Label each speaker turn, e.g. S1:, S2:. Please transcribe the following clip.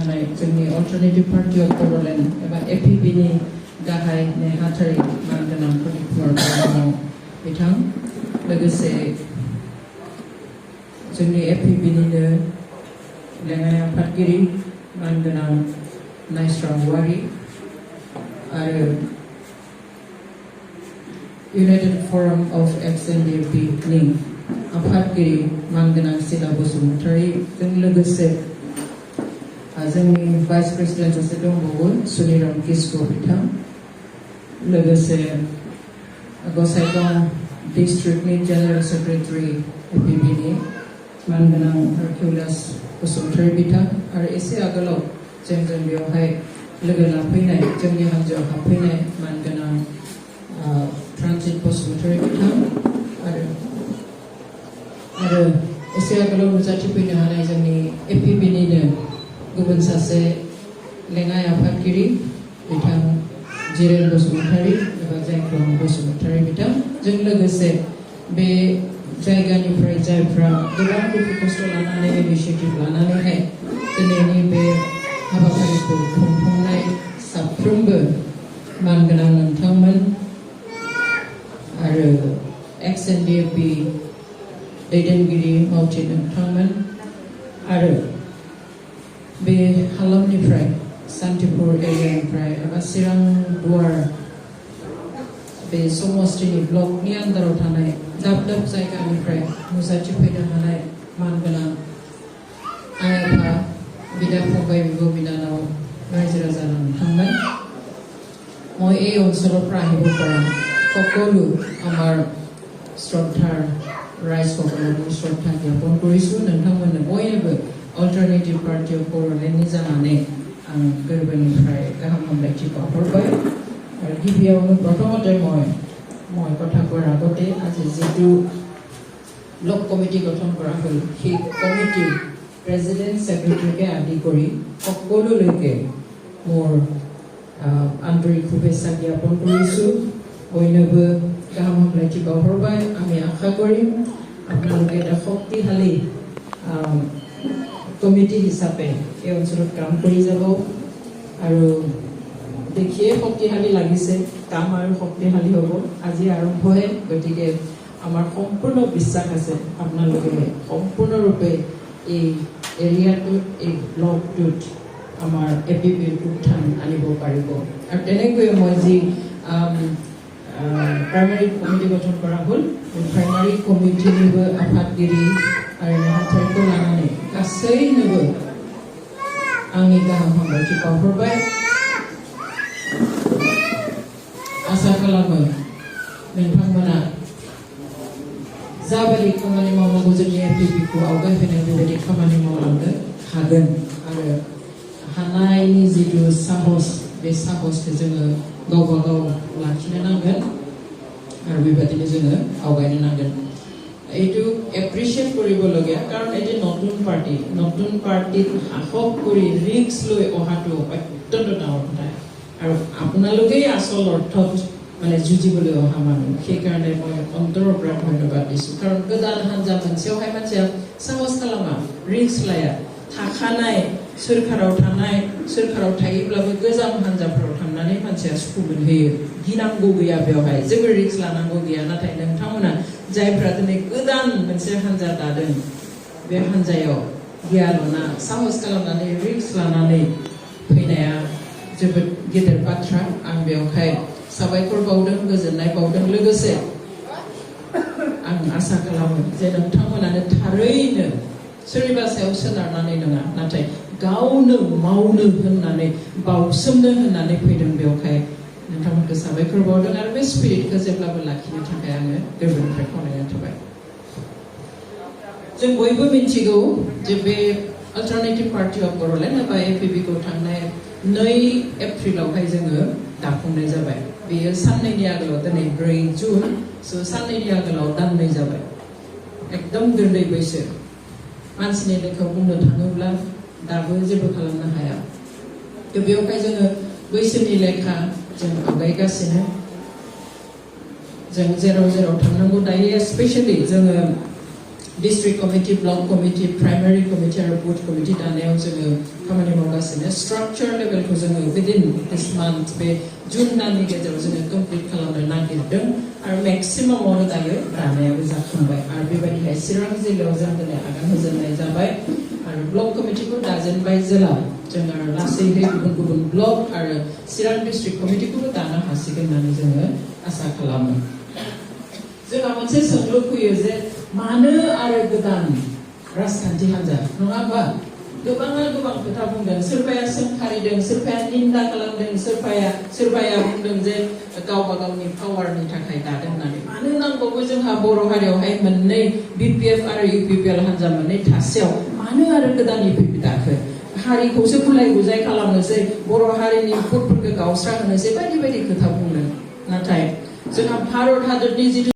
S1: थानाय जोंनि alternative party of Bodoland एबा एपिपिनि गाहाय नेहाथारि मानगोनां प्रदीप कुमार ब्रह्म बिथां लोगोसे जोंनि एपिपिनिनो लेङाइ आफादगिरि मानगोनां नायस्रां औवारी आरो United Forum of XNDP नि आफादगिरि मानगोनां सिला बसुमतारी जों लोगोसे जोंनि भाइस प्रेसिडेन्ट सासे दंबावो सुनिराम किस्क' बिथां लोगोसे गसाइगाव डिस्ट्रिक्टनि जेनेरेल सेक्रेटारि एपिपिनि मानगोनां हारकिउलास बसुमतारी बिथां आरो एसे आगोलाव जों बेवहाय लोगो लाफैनाय जोंनि हान्जायाव हाबफैनाय मानगोनां ट्रान्जिट बसुमतारी बिथां आरो एसे आगोलाव नुजाथिफैनो हानाय जोंनि एपिपिनिनो गुबुन सासे लेङाइ आफादगिरि बिथां जिरेन बसुमतारी एबा जायख्लं बसुमतारी बिथां जों लोगोसे बे जायगानिफ्राय जायफ्रा गोबां दुखु खस्थ' लानानै इनिशिएटिभ लानानैहाय दिनैनि बे हाबाफारिखौ खुंफुंनाय साफ्रोमबो मानगोनां नोंथांमोन आरो XNDP दैदेनगिरि मावथि नोंथांमोन आरो बे हालामनिफ्राय सान्तिपुर एरियानिफ्राय एबा चिरां दुवार बे समस्तिनि ब्लकनि आन्दाराव थानाय दाब दाब जायगानिफ्राय नुजाथिफैनो हानाय मानगोनां आइ आफा बिदा फंबाय बिब' बिनानाव रायजो राजा नोंथাংমন মই এই অঞ্চলৰ পৰা আহিব পৰা সকলো আমাৰ শ্ৰদ্ধাৰ ৰাইজসকলক শ্ৰদ্ধা জ্ঞাপন কৰিছোঁ নोंथांमोननो बयनोबो अल्टारनेटिभ पार्टी अफ बड'लेण्डनि जानानै आं गोरबोनिफ्राय गाहाम हामलायथि बावहरबाय आरो गिबियावनो प्रथमते মই কথা কোৱাৰ আগতে আজি যিটো ব্লক কমিটি গঠন কৰা হ'ল সেই কমিটিৰ প্ৰেচিডেণ্ট সেক্ৰেটাৰীকে আদি কৰি সকলোলৈকে মোৰ আন্তৰিক শুভেচ্ছা জ্ঞাপন কৰিছোঁ বয়নोबो গাহাম হামলায়थि বাवहरबाय আমি আশা কৰিম আপোনালোকে এটা শক্তিশালী কমিটি হিচাপে এই অঞ্চলত কাম কৰি যাব আৰু দেখিয়ে শক্তিশালী লাগিছে কাম আৰু শক্তিশালী হ'ব আজি আৰম্ভহে গতিকে আমাৰ সম্পূৰ্ণ বিশ্বাস আছে আপোনালোকে সম্পূৰ্ণৰূপে এই এৰিয়াটোত এই ব্লকটোত আমাৰ এপিপিৰ উত্থান আনিব পাৰিব আৰু তেনেকৈ মই যি প্ৰাইমাৰী কমিটি গঠন কৰা হ'ল প্ৰাইমাৰী কমিটিनिबो आफादगिरि आरो नेहाथारिखौ लानानै गासैनोबो आंनि गाहाम हामलायथि बावहरबाय आसा खालामो नोंथांमोना जाबायदि खामानि मावनांगौ जोंनि एपिपिखौ आवगायहोनो बेबायदि खामानि मावलांनो हागोन आरो हानायनि जिथु साहस बे साहसखौ जोङो गावबा गाव लाखिनो नांगोन आरो बेबायदिनो जोङो आवगायनो नांगोन এইটো এপ্ৰিচিয়েট কৰিবলগীয়া কাৰণ এটি নতুন পাৰ্টিত সাহস কৰি ৰিস্ক লৈ অহাটো অত্যন্ত ডাঙৰ কথা আৰু আপোনালোকেই আচল অৰ্থত মানে যুঁজিবলৈ অহা মানুহ সেইকাৰণে মই অন্তৰৰ পৰা ধন্যবাদ দিছোঁ কাৰণ গোদান হাঞ্জা मोनसेयावहाय मानसिया साहस खालामा ৰিস্ক लाया थाखानाय सोरखाराव थायोब्लाबो गोजाम हान्जाफोराव थांनानै मानसिया सुखु मोनहैयो गिनांगौ गैया बेवहाय जेबो रिस्क लानांगौ गैया नाथाय नोंथांमोना जायफ्रा दिनै गोदान मोनसे हान्जा दादों बे हान्जायाव गियालना साहस खालामनानै रिस्क लानानै फैनाया जोबोद गेदेर बाथ्रा आं बेवहाय साबायखर बावदों गोजोननाय बावदों लोगोसे आं आसा खालामो जे नोंथांमोनानो थारैनो सोरनिबा सायाव सोनारनानै नङा नाथाय गावनो मावनो होननानै बावसोमनो होननानै फैदों बेवहाय नोंथांमोनखौ साबायखर बावदों आरो बे स्पिरिटखौ जेब्लाबो लाखिनो थाखाय आङो गोरबोनिफ्राय खावलायनाय थाबाय जों बयबो मिथिगौ जे बे अल्टारनेटिभ पार्टी अफ बड'लेण्ड एबा एपिपिखौ थांनाय 2 एप्रिलावहाय जोङो दाफुंनाय जाबाय बेयो साननैनि आगोलाव दिनै 4 जुन साननैनि आगोलाव दाननै जाबाय एकदम गोरलै बैसो मानसिनि लेखायाव बुंनो थाङोब्ला दाबो जेबो खालामनो हाया बेवहाय जोङो बैसोनि लेखा जों आवगायगासिनो जों जेराव थांनांगौ दायो स्पेशली जोङो district committee, block committee, primary committee आरो booth committee दानायाव जोङो खामानि मावगासिनो structure levelखौ जोङो within this month बे जुन दाननि गेजेराव जोङो complete खालामनो नागिरदों आरो maximum दायो दानायाबो जाखांबाय आरो बेबायदिहाय चिरां जिल्लायाव जों दिनै आगान होजेननाय जाबाय आरो ब्लक कमिटिखौ दाजेनबाय जेला जों आरो लासैहै गुबुन गुबुन ब्लक आरो चिरां डिस्ट्रिक्ट कमिटिखौबो दानो हासिगोन होननानै जोङो आसा खालामो जोंहा मोनसे सोंलु फैयो जे मानो आरो गोदान राजखान्थि हान्जा नङा होमबा गोबाङा गोबां खोथा बुंदों सोरबाया सोंखारिदों सोरबाया निन्दा खालामदों सोरबाया बुंदों जे गावबा गावनि पावारनि थाखाय दादों होननानै मानो नांबावगौ जोंहा बर' हारियावहाय मोननै बिपिएफ आरो इउपिपिएल हान्जा मोननै थासेयाव मानो आरो गोदान इउपिपि दाखो हारिखौसो गुलाय गुजाय खालामनोसै बर' हारिनि भटफोरखौ गावस्राहोनोसै बायदि बायदि खोथा बुंदों नाथाय जोंहा भारत हादरनि जिथु